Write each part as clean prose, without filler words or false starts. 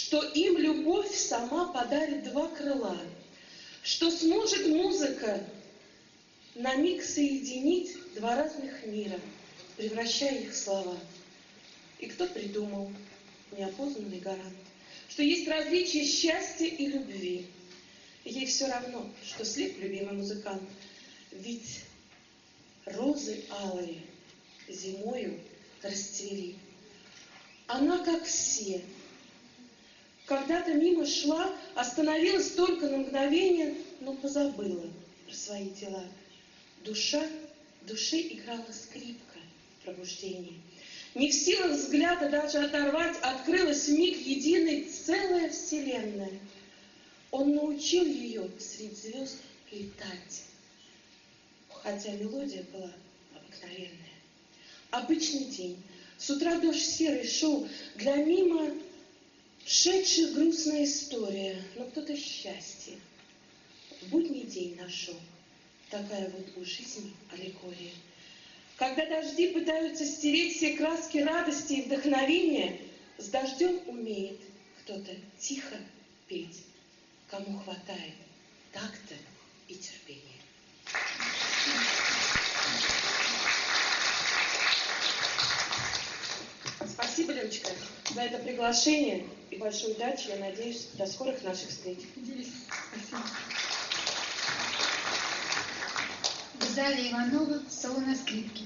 что им любовь сама подарит два крыла, что сможет музыка на миг соединить два разных мира, превращая их в слова. И кто придумал, неопознанный гарант, что есть различие счастья и любви. Ей все равно, что слеп любимый музыкант, ведь розы алые зимою расцвели. Она, как все, когда-то мимо шла, остановилась только на мгновение, но позабыла про свои дела. Душе играла скрипка пробуждения. Не в силах взгляда даже оторвать, открылась миг единый целая вселенная. Он научил ее среди звезд летать, хотя мелодия была обыкновенная. Обычный день. С утра дождь серый шел, для мимо шедших грустная история, но кто-то счастье в будний день нашел. Такая вот у жизни аллегория. Когда дожди пытаются стереть все краски радости и вдохновения, с дождем умеет кто-то тихо петь, кому хватает такта и терпения. Спасибо, Леночка, за это приглашение и большую удачу. Я надеюсь, до скорых наших встреч. Спасибо. Гузалия Иванова, соло на скрипке.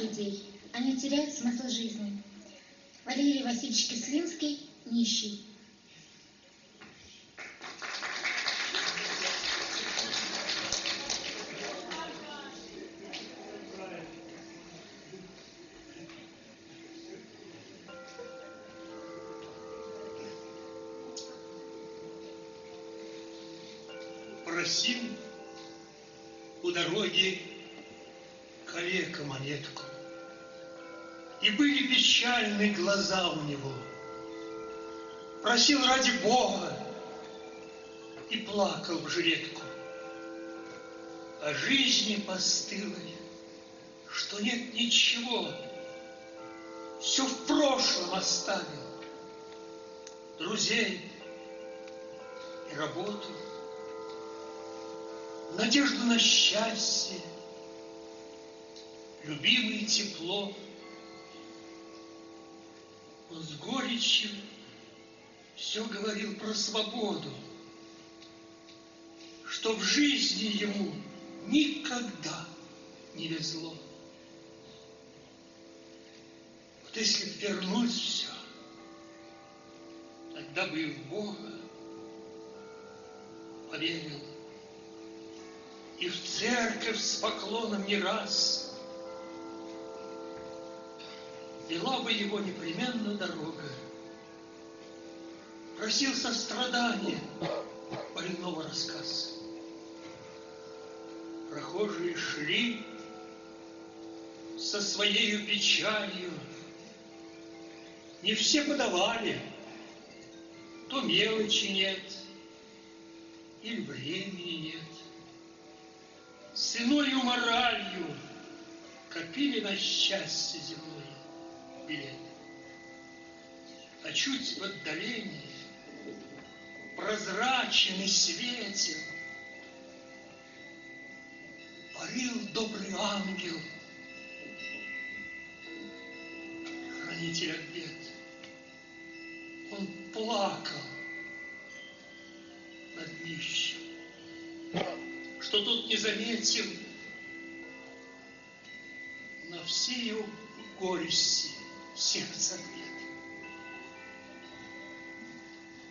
людей. Они теряют смысл жизни. Валерий Васильевич Кислинский «Нищий». Просил у дороги калека монетку, и были печальны глаза у него. Просил ради Бога и плакал в жилетку. О жизни постылой, что нет ничего, все в прошлом оставил. Друзей и работу, надежду на счастье, любимое тепло. Он с горечью все говорил про свободу, что в жизни ему никогда не везло. Вот если б вернуть все, тогда бы и в Бога поверил, и в церковь с поклоном не раз вела бы его непременно дорога. Просил сострадания больного рассказ. Прохожие шли со своею печалью. Не все подавали, то мелочи нет, или времени нет. С иною моралью копили на счастье земное билет. А чуть в отдалении прозрачен и светел парил добрый ангел, хранитель от бед. Он плакал над нищим, что тут не заметил на все его горести сердца ответ.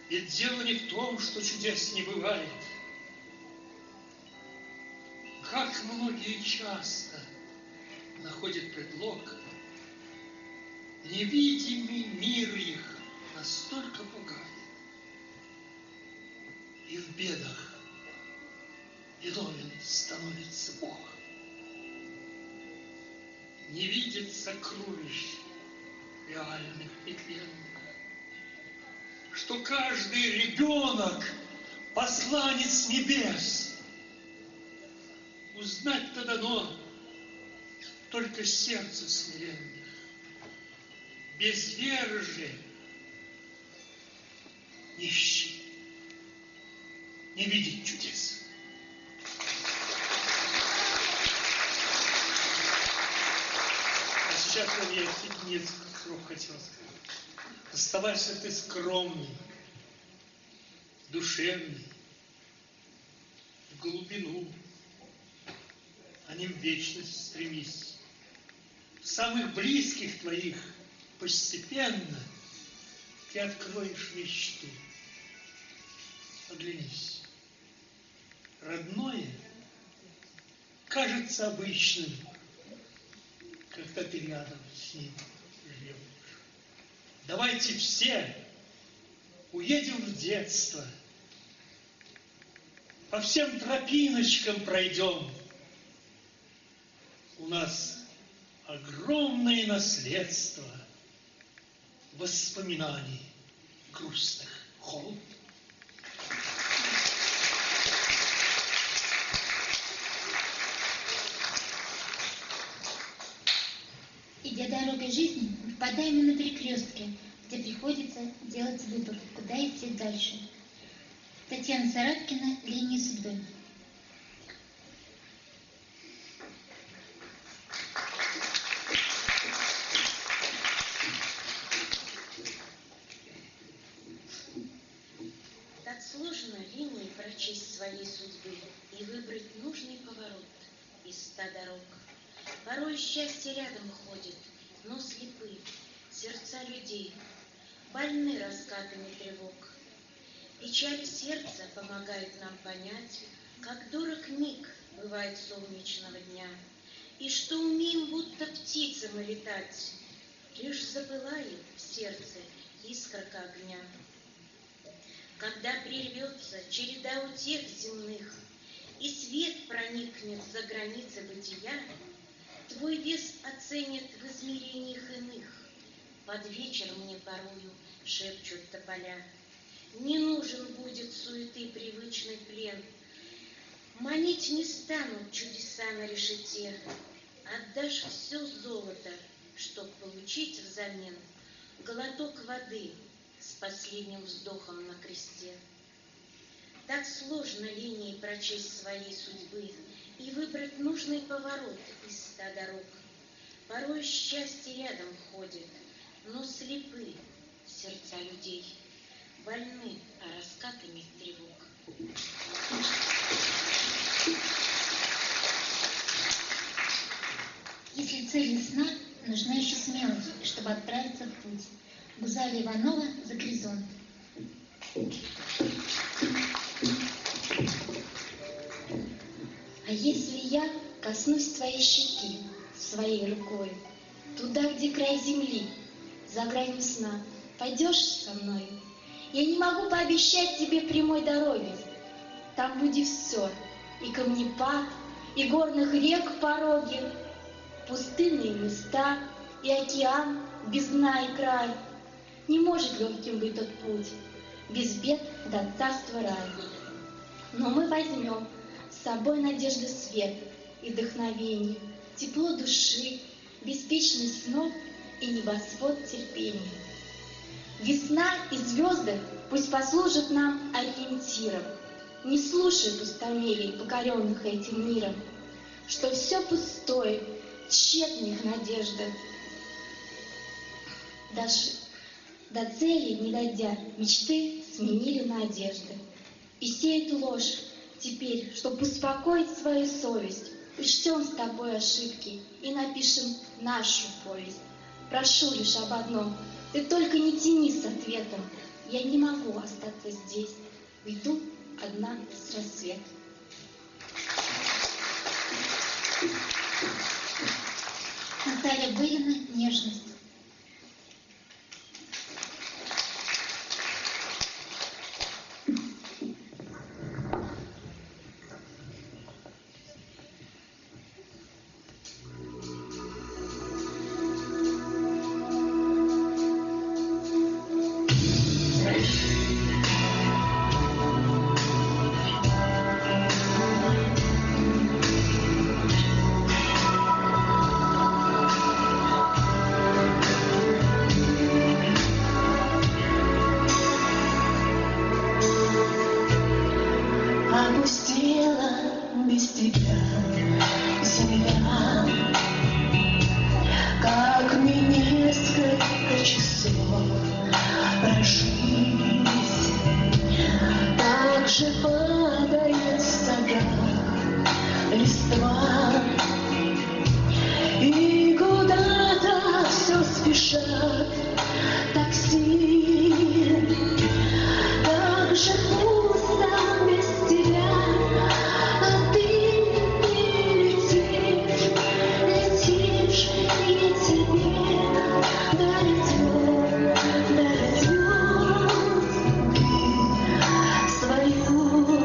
Ведь дело не в том, что чудес не бывает. Как многие часто находят предлог, невидимый мир их настолько пугает. И в бедах виновен становится Бог. Не видит сокровищ реальных и тленных, что каждый ребенок посланец небес. Узнать-то дано только сердцу смиренных. Без веры же нищий не видит чудес. А сейчас я несколько слов хотел сказать. Оставайся ты скромный, душевный, в глубину, а не в вечность стремись. В самых близких твоих постепенно ты откроешь мечту. Оглянись. Родное кажется обычным, когда ты рядом с ним живешь. Давайте все уедем в детство, по всем тропиночкам пройдем. У нас огромное наследство воспоминаний грустных холод. Идя дорогой жизни, впадаем на перекрестке, где приходится делать выбор, куда идти дальше. Татьяна Сараткина «Линии судьбы». Так сложно линии прочесть своей судьбы и выбрать нужный поворот из 100 дорог. Порой счастье рядом ходит, но слепы сердца людей, больны раскатами тревог. Печаль сердца помогает нам понять, как дорог миг бывает солнечного дня, и что умеем, будто птицы, мы летать, лишь запылает в сердце искорка огня. Когда прервется череда утех земных, и свет проникнет за границы бытия, твой вес оценят в измерениях иных. Под вечер мне порою шепчут тополя. Не нужен будет суеты привычный плен. Манить не станут чудеса на решете. Отдашь все золото, чтоб получить взамен глоток воды с последним вздохом на кресте. Так сложно линией прочесть своей судьбы и выбрать нужный поворот из 100 дорог. Порой счастье рядом ходит, но слепы сердца людей, больны раскатами тревог. Если цель ясна, нужна еще смелость, чтобы отправиться в путь. Гузалия Иванова «За горизонт». А если я коснусь твоей щеки своей рукой, туда, где край земли, за гранью сна, пойдешь со мной? Я не могу пообещать тебе прямой дороги. Там будет все, и камнепад, и горных рек пороги, пустынные места, и океан без дна и края. Не может легким быть тот путь, без бед до царства рая. Но мы возьмем с собой надежды свет и вдохновение, тепло души, беспечность снов и небосвод терпения. Весна и звезды пусть послужат нам ориентиром. Не слушай пустомелий, покоренных этим миром, что все пустое, тщетны их надежды. До цели не дойдя, мечты сменили на одежды. И сеют ложь теперь, чтоб успокоить свою совесть. Учтем с тобой ошибки и напишем нашу повесть. Прошу лишь об одном, ты только не тяни с ответом. Я не могу остаться здесь, уйду одна с рассветом. Наталья Былина «Нежность». Опустела без тебя земля, как мне несколько часов прожить. Так же падает с сада листва, и куда-то все спешат такси. Так же пусто без тебя, а ты не летишь, летишь, и тебе долетет ты свою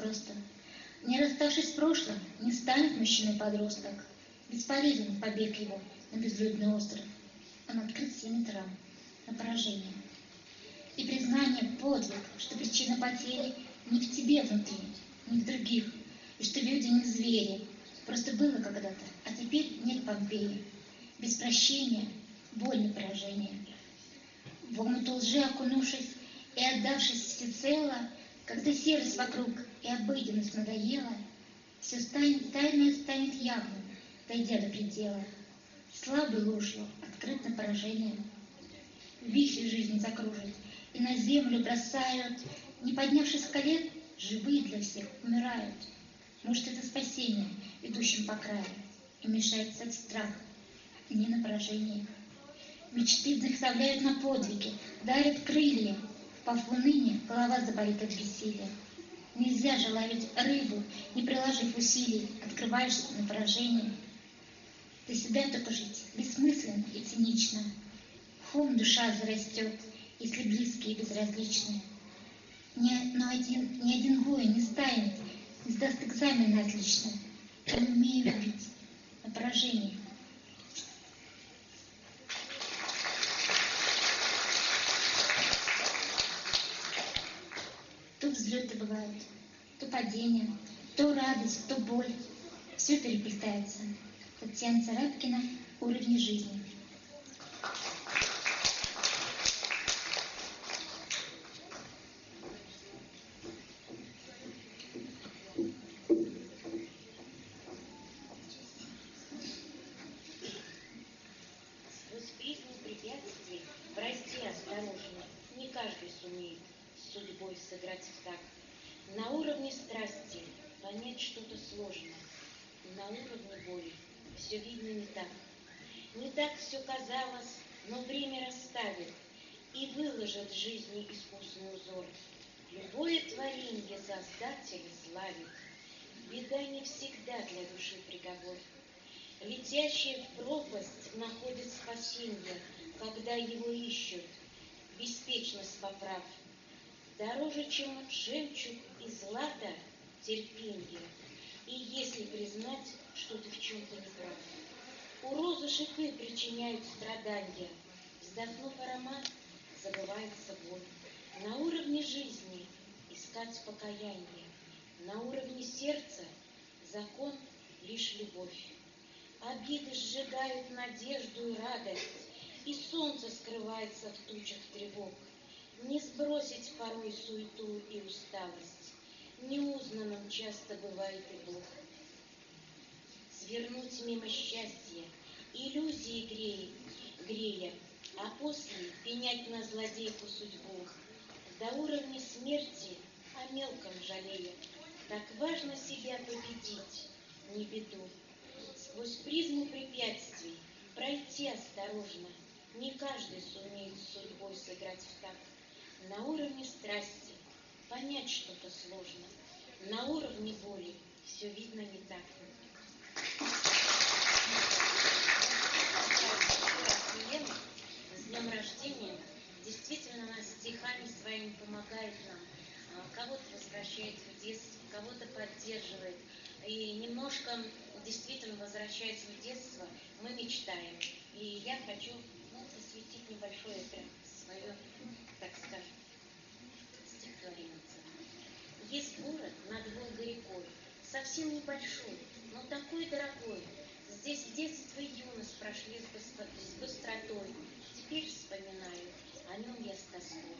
просто. Не расставшись с прошлым, не станет мужчиной-подросток. Бесполезен побег его на безлюдный остров. Он открыт 7 ран на поражение. И признание подвиг, что причина потери не в тебе внутри, не в других, и что люди не звери. Просто было когда-то, а теперь нет Помпеи. Без прощения боль на поражение. В омуту лжи окунувшись и отдавшись всецело, когда серость вокруг и обыденность надоела, все тайное станет явным, дойдя до предела. Слабой ложью открыт на поражение. Вихри жизни закружат и на землю бросают, не поднявшись с колен, живые для всех умирают. Может, это спасение, идущим по краю, и мешает от страха, не на поражение. Мечты вдохновляют на подвиги, дарят крылья. Впав в уныние, голова заболит от бессилия. Нельзя же ловить рыбу, не приложив усилий, открываешься на поражение. Для себя только жить бессмысленно и цинично. Хом душа зарастет, если близкие безразличны. Ни один воин не станет, не сдаст экзамен на отлично. Я не умею любить на поражение. То взлеты бывают, то падения, то радость, то боль. Все переплетается. Татьяна Царапкина «Уровни жизни». Сквозь призму препятствий пройти осторожно не каждый сумеет с судьбой сыграть в такт. На уровне страсти понять что-то сложно, на уровне боли все видно не так. Не так все казалось, но время расставит и выложит жизни искусный узор. Любое творенье Создателя славит, беда не всегда для души приговор. Летящий в пропасть находит спасенье, когда его ищут, беспечность поправ. Дороже, чем жемчуг и злато, терпенье, и если признать, что ты в чем-то не прав. У розы шипы причиняют страдания, вздохнув аромат, забывается боль. На уровне жизни искать покаяние, на уровне сердца закон лишь любовь. Обиды сжигают надежду и радость, и солнце скрывается в тучах тревог. Не сбросить порой суету и усталость, неузнанным часто бывает и Бог. Свернуть мимо счастья, иллюзии грея, а после пенять на злодейку судьбу. До уровня смерти о мелком жалея, так важно себя победить, не беду. Сквозь призму препятствий пройти осторожно, не каждый сумеет с судьбой сыграть в такт. На уровне страсти понять что-то сложно, на уровне боли все видно не так. Елена с днем рождения действительно нас стихами своими помогает нам, кого-то возвращает в детство, кого-то поддерживает. И немножко действительно возвращаясь в детство, мы мечтаем. И я хочу посвятить небольшое свое, так скажем, стихотворение. Есть город над Волгой рекой, совсем небольшой, но такой дорогой. Здесь детство и юность прошли с быстротой. Теперь вспоминаю, о нем я с тоской.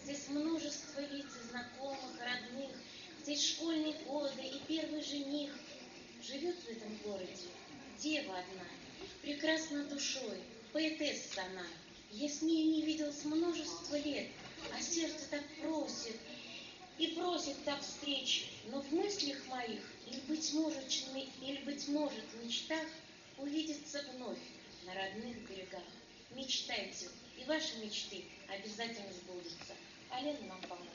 Здесь множество лиц знакомых, родных. Здесь школьные годы и первый жених. Живет в этом городе дева одна, прекрасна душой, поэтесса она. Я с ней не виделась множество лет, а сердце так просит и просит так встреч. Но в мыслях моих, или быть может в мечтах, увидеться вновь на родных берегах. Мечтайте, и ваши мечты обязательно сбудутся. А Лена нам поможет.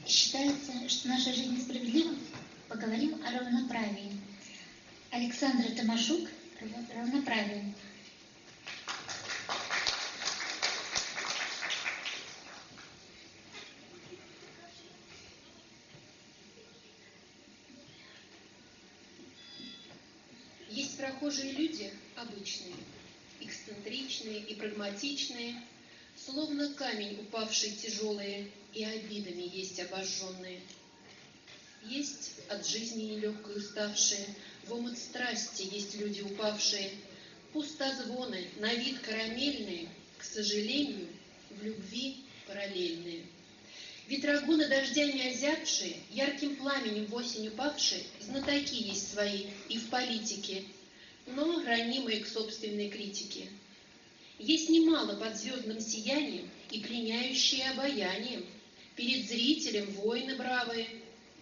Считается, что наша жизнь несправедлива. Поговорим о равноправии. Александра Томашук «Равноправие». прохожие люди обычные, эксцентричные и прагматичные, словно камень упавший тяжелые, и обидами есть обожженные. Есть от жизни нелегкой уставшие, в омут страсти есть люди упавшие, пустозвоны, на вид карамельные, к сожалению, в любви параллельные. Ветрогоны дождями озябшие, ярким пламенем в осень упавшие, знатоки есть свои и в политике, но ранимые к собственной критике. Есть немало под звездным сиянием и пленяющие обаянием, перед зрителем воины бравые,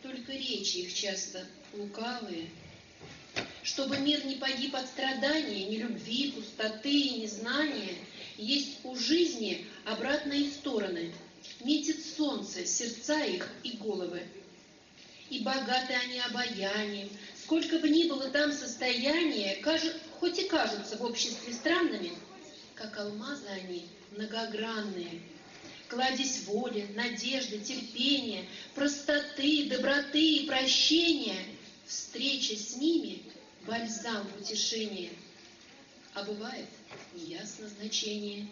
только речи их часто лукавые. Чтобы мир не погиб от страдания, ни любви, пустоты и незнания, есть у жизни обратные стороны. Метит солнце сердца их и головы. И богаты они обаянием, сколько бы ни было там состояния, хоть и кажутся в обществе странными, как алмазы они многогранные. Кладезь воли, надежды, терпения, простоты, доброты и прощения, встреча с ними — бальзам в утешение. А бывает неясно значение.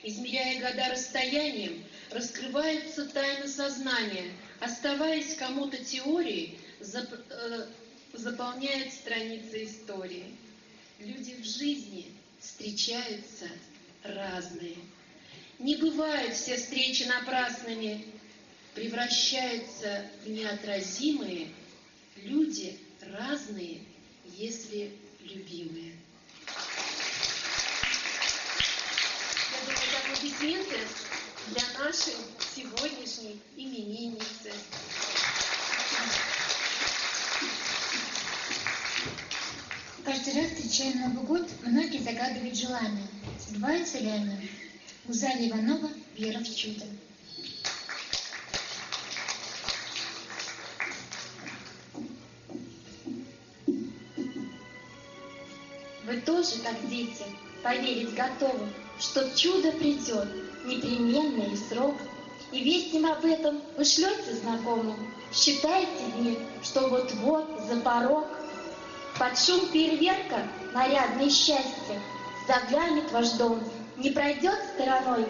Измеряя года расстоянием, раскрывается тайна сознания, оставаясь кому-то теорией, заполняет страницы истории. Люди в жизни встречаются разные. Не бывают все встречи напрасными, превращаются в неотразимые люди разные, если любимые. Я думаю, это аплодисменты для нашей сегодняшней именинницы. Каждый раз, встречая Новый год, многие загадывают желания. Сбываются ли они? Гузалия Иванова, вера в чудо. Вы тоже, как дети, поверить готовы, что чудо придет, непременно и срок, и весть им об этом вы шлете знакомым, считаете дни, что вот-вот за порог. Под шум фейерверка нарядное счастье заглянет ваш дом, не пройдет стороной,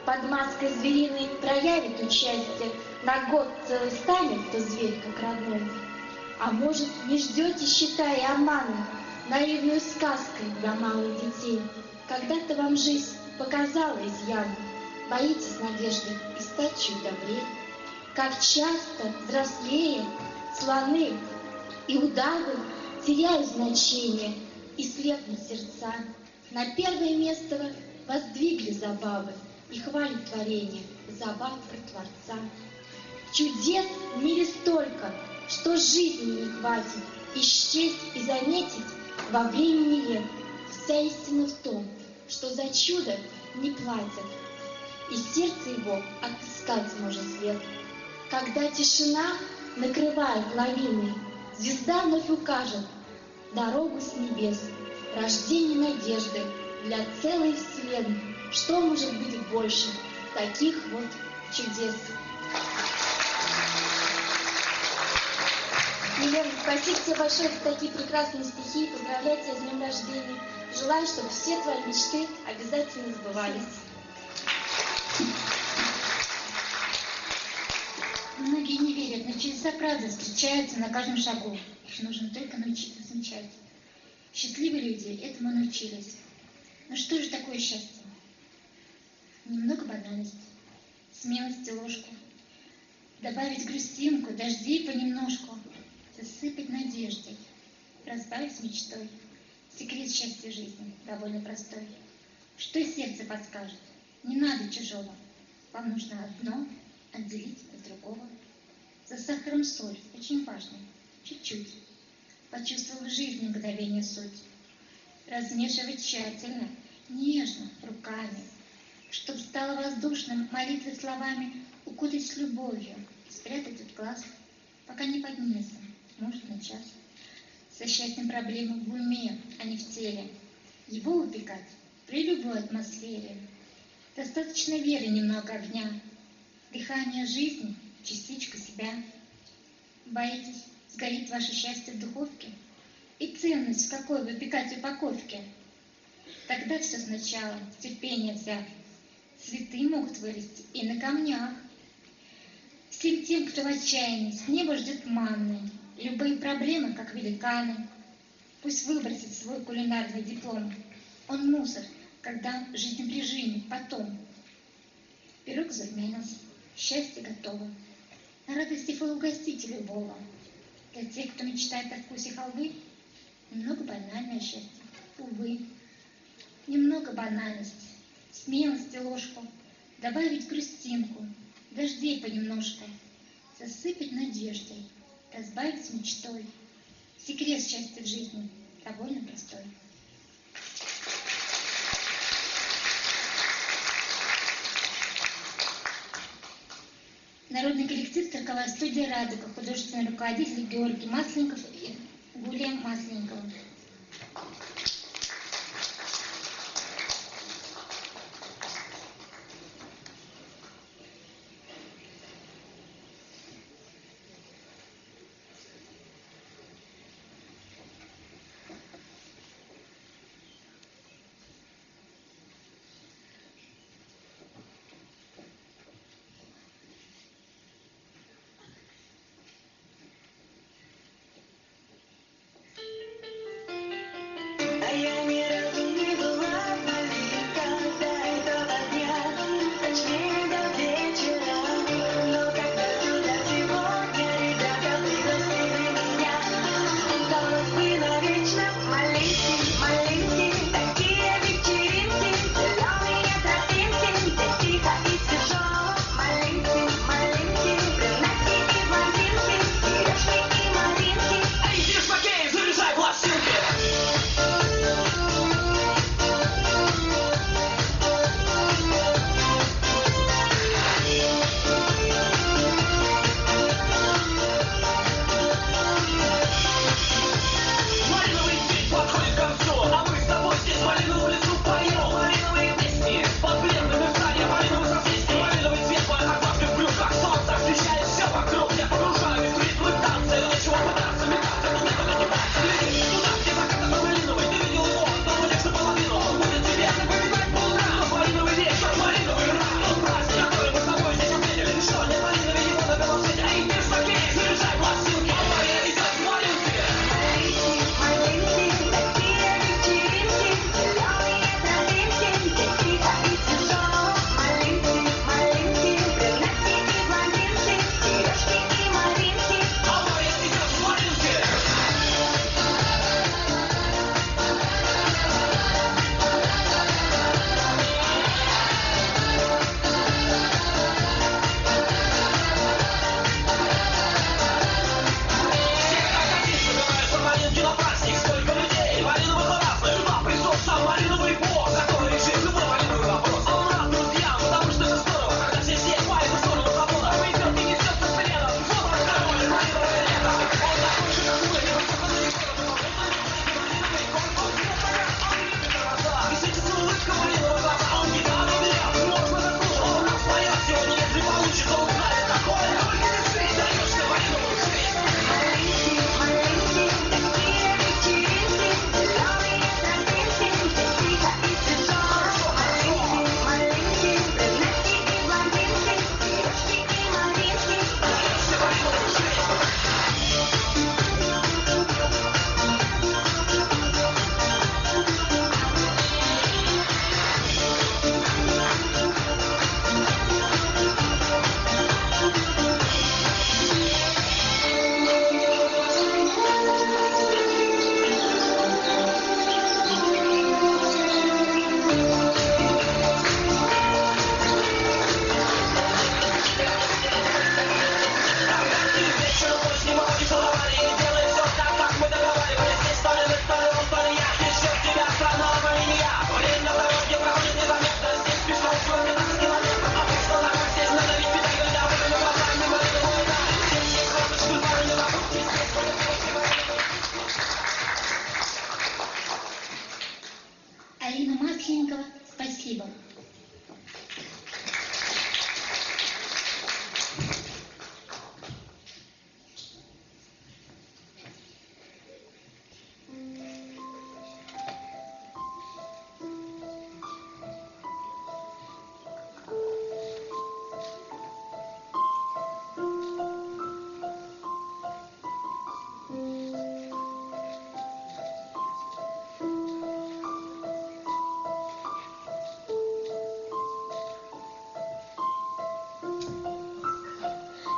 под маской звериной проявит участие, на год целый станет, то зверь как родной. А может, не ждете, считая обманом, наивную сказкой для малых детей? Когда-то вам жизнь показала изъян, боитесь надежды и стать чуть добрее. Как часто, взрослее, слоны и удавы теряют значение и слепнут сердца. На первое место воздвигли забавы и хвалят творение, забав про Творца. Чудес в мире столько, что жизни не хватит исчесть и заметить во времени лет. Вся истина в том, что за чудо не платят, и сердце его отыскать может свет. Когда тишина накрывает лавиной, звезда вновь укажет дорогу с небес, рождение надежды для целой вселенной. Что может быть больше таких вот чудес? Елена, спасибо тебе большое за такие прекрасные стихи. Поздравляю тебя с днем рождения. Желаю, чтобы все твои мечты обязательно сбывались. Многие не верят, но чудеса правда встречаются на каждом шагу. Их нужно только научиться замечать. Счастливые люди этому научились. Но что же такое счастье? Немного банальности, смелости ложку, добавить грустинку, дождей понемножку, засыпать надеждой, разбавить мечтой. Секрет счастья жизни довольно простой. Что сердце подскажет? Не надо чужого. Вам нужно одно отделить от другого. За сахаром соль, очень важно, чуть-чуть. Почувствовав в жизни мгновение суть. Размешивать тщательно, нежно, руками, чтоб стало воздушным молитвы словами, укутать с любовью, спрятать от глаз, пока не поднесем, может на час. Со счастьем проблемы в уме, а не в теле. Его упекать при любой атмосфере. Достаточно веры, немного огня, дыхание жизни, частичка себя. Боитесь, сгорит ваше счастье в духовке? И ценность, в какой выпекать упаковке. Тогда все сначала, терпение взяв. Цветы могут вырасти и на камнях. Всем тем, кто в отчаянии, с неба ждет манны. Любые проблемы, как великаны. Пусть выбросит свой кулинарный диплом. Он мусор, когда жизнь в режиме, потом. Пирог зарумянился, счастье готово. На радости вы угостите любого. Для тех, кто мечтает о вкусе халвы, немного банальное счастье. Увы, немного банальности, смелости ложку, добавить грустинку, дождей понемножку, засыпать надеждой, разбавить мечтой. Секрет счастья в жизни довольно простой. Народный коллектив «Цирковая студия «Радуга», художественный руководитель Георгий Масленников и Гулия Масленникова.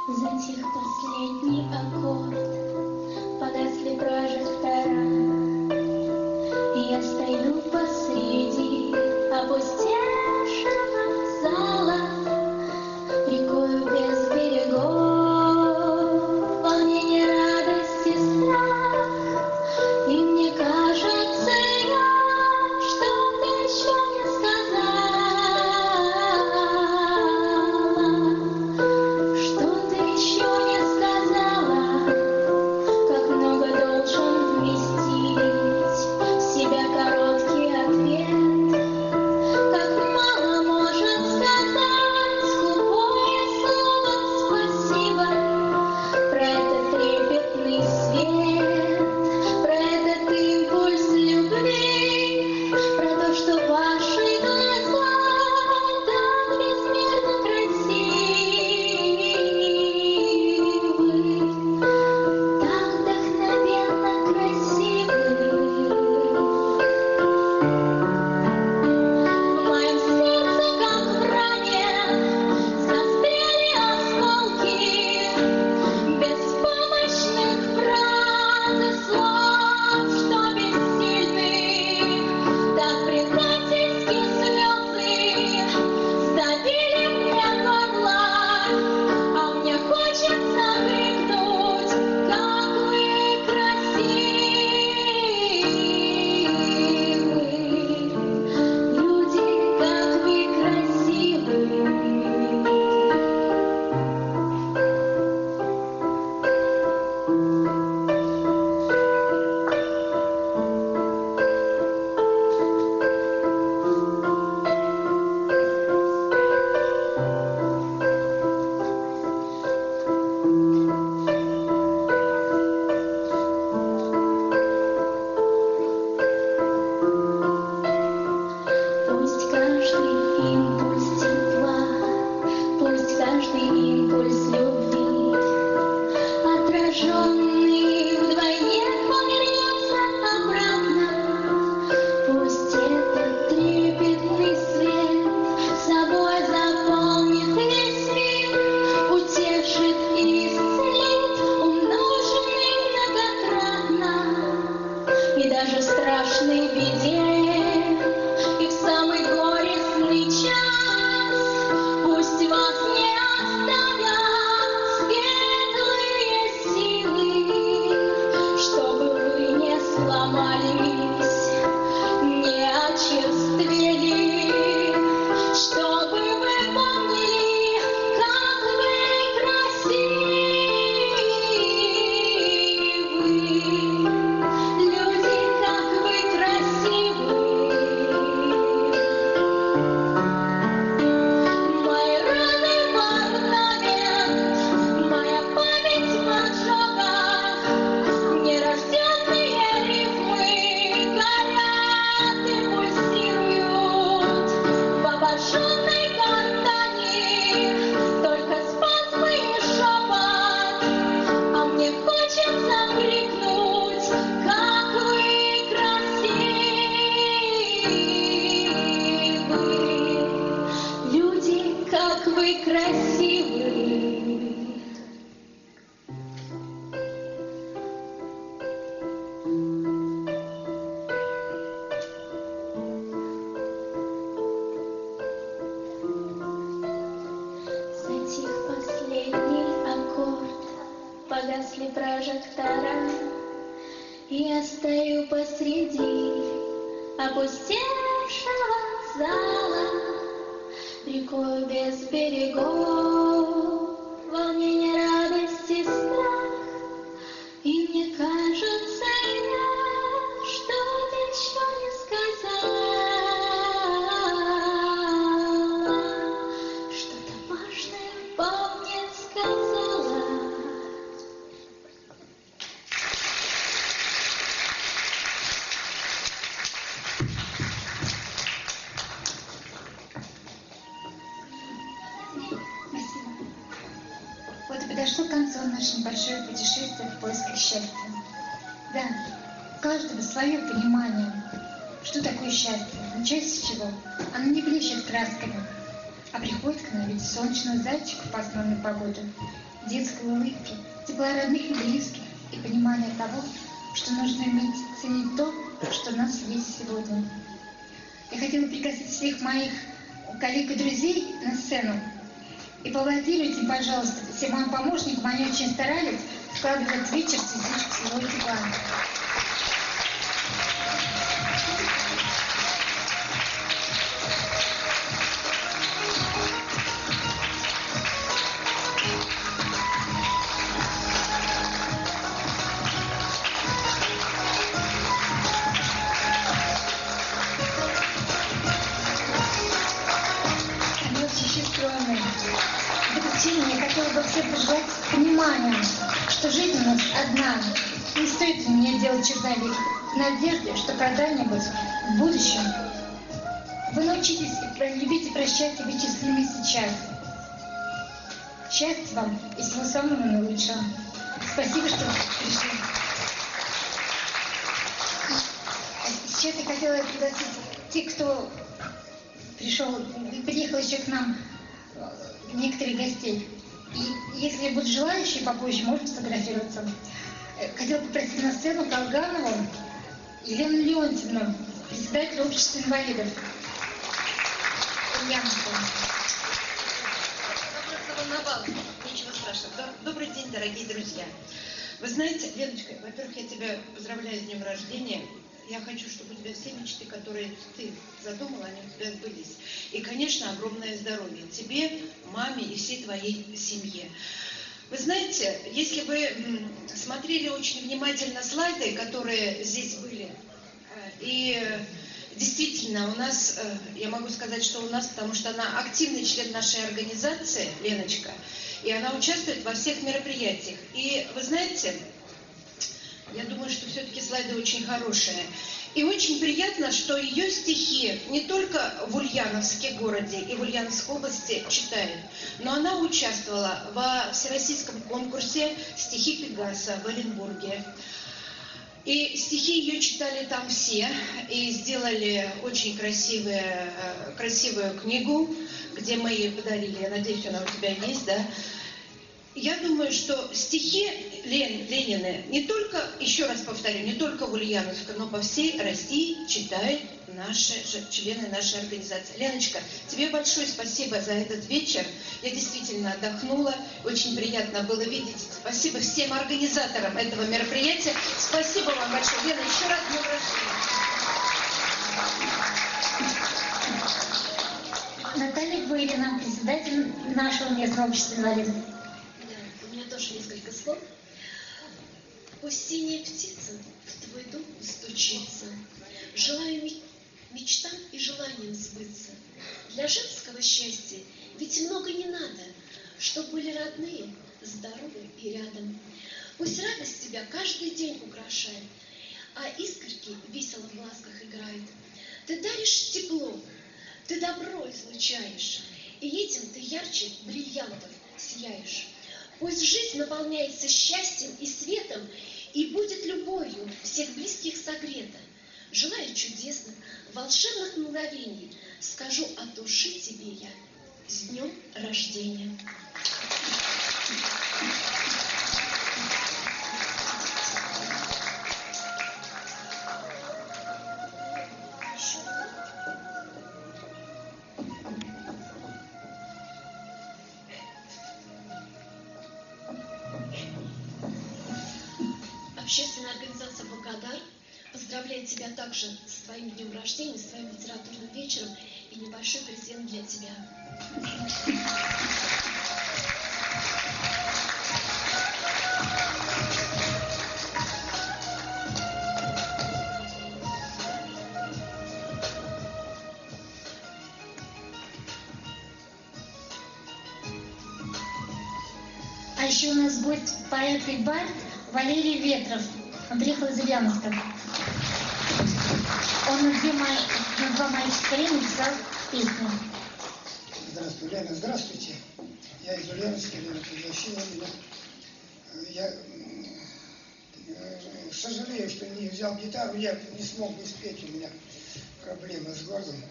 Затих последний аккорд, погасли прожектора, и я стою посреди опустевшего зала, рекою без берегов, волнение, радость и страх, и мне кажется, я что-то еще не сказала, что-то еще не сказала, как много должен вместить в себя короткий ответ, как мало может сказать скупое слово спасибо про этот трепетный свет, про этот импульс любви, про то, что ваши глаза так безмерно красивы, так вдохновенно красивы. В моем сердце, как в ране, застряли осколки беспомощных фраз и слов, что бессильны. Так предательски слезы сдавили мне горло, а мне хочется крикнуть, как вы красивы, люди, как вы красивы. Пусть каждый импульс тепла, пусть каждый импульс любви, отраженный вдвойне, повернется обратно. Пусть этот трепетный свет собой заполнит весь мир, утешит и исцелит, умноженный многократно. И даже в страшной беде, и в самый горестный час, пусть вас не оставят светлые силы, чтобы вы не сломались, не очерствели, чтобы вы помнили, как вы красивы, люди, как вы красивы. Мои раны в орнамент, моя память в поджогах, нерожденные рифмы горят и пульсируют в обожженной гортани, только спазмы и шепот, а мне хочется крикнуть, как вы красивы, люди, как вы красивы. Затих последний аккорд, погасли прожектора, и я стою посреди опустевшего зала, рекою без берегов, волнение, радость и страх, и мне кажется, я что-то еще не сказала, что-то важное по мне сказала. Спасибо. Вот и подошло к концу наше небольшое путешествие в поисках счастья. Да, у каждого свое понимание, что такое счастье, но чаще всего оно не блещет красками, а приходит к нам в виде солнечного зайчика в пасмурную погоду детской улыбки, тепла родных и близких и понимания того, что нужно уметь ценить то, что у нас есть сегодня. Я хотела пригласить всех моих коллег и друзей на сцену. И поаплодируйте, пожалуйста, всем моим помощникам, они очень старались вкладывать в вечер частичку своего тепла. Я хотела бы всем пожелать понимания, что жизнь у нас одна. Не стоит мне делать черновик в надежде, что когда-нибудь в будущем вы научитесь любить и прощать и быть счастливыми сейчас. Счастья вам и всего самого наилучшего. Спасибо, что пришли. Сейчас я хотела пригласить тех, кто приехал еще к нам, некоторых гостей. И если будут желающие попозже, можем сфотографироваться. Хотела попросить на сцену Колганову Елену Леонтьевну, председателя общества инвалидов. Заволновалась, нечего спрашивать. Добрый день, дорогие друзья. Вы знаете, Леночка, во-первых, я тебя поздравляю с днем рождения. Я хочу, чтобы у тебя все мечты, которые ты задумала, они у тебя сбылись. И, конечно, огромное здоровье тебе, маме и всей твоей семье. Вы знаете, если вы смотрели очень внимательно слайды, которые здесь были, и действительно у нас, я могу сказать, что у нас, потому что она активный член нашей организации, Леночка, и она участвует во всех мероприятиях. И вы знаете, я думаю, что все-таки слайды очень хорошие. И очень приятно, что ее стихи не только в Ульяновске городе и в Ульяновской области читают, но она участвовала во всероссийском конкурсе «Стихи Пегаса» в Оренбурге. И стихи ее читали там все, и сделали очень красивую книгу, где мы ей подарили, я надеюсь, она у тебя есть, да? Я думаю, что стихи Ленина не только, еще раз повторю, не только в Ульяновске, но по всей России читают члены нашей организации. Леночка, тебе большое спасибо за этот вечер. Я действительно отдохнула, очень приятно было видеть. Спасибо всем организаторам этого мероприятия. Спасибо вам большое. Лена, еще раз днем рождения. Наталья Вырина, председатель нашего местного общества инвалидов. У меня тоже несколько слов. Пусть синяя птица в твой дом стучится. Желаю мечтам и желаниям сбыться. Для женского счастья ведь много не надо, чтоб были родные, здоровы и рядом. Пусть радость тебя каждый день украшает, а искорки весело в глазках играют. Ты даришь тепло, ты добро излучаешь, и этим ты ярче бриллиантов сияешь. Пусть жизнь наполняется счастьем и светом, и будет любовью всех близких согрета. Желаю чудесных, волшебных мгновений, скажу от души тебе я с днем рождения. Общественная организация «Благодар» поздравляет тебя также с твоим днем рождения, с твоим литературным вечером и небольшой презент для тебя. А еще у нас будет поэт и бард Валерий Ветров. Он приехал из Ульяновска. Он на два моих стихотворения написал песню. Здравствуй, Лена, здравствуйте. Я из Ульяновска, Лена пригласила меня. Я сожалею, что не взял гитару, я не смог бы спеть, у меня проблемы с горлом.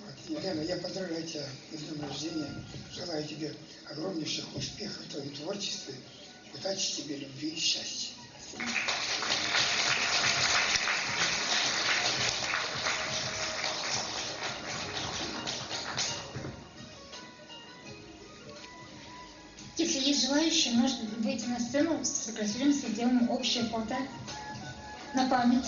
Вот. Елена, я поздравляю тебя с днем рождения. Желаю тебе огромнейших успехов в твоем творчестве. Удачи тебе, любви и счастья. Если есть желающие, можно выйти на сцену, сфотографируемся, сделаем общее фото на память.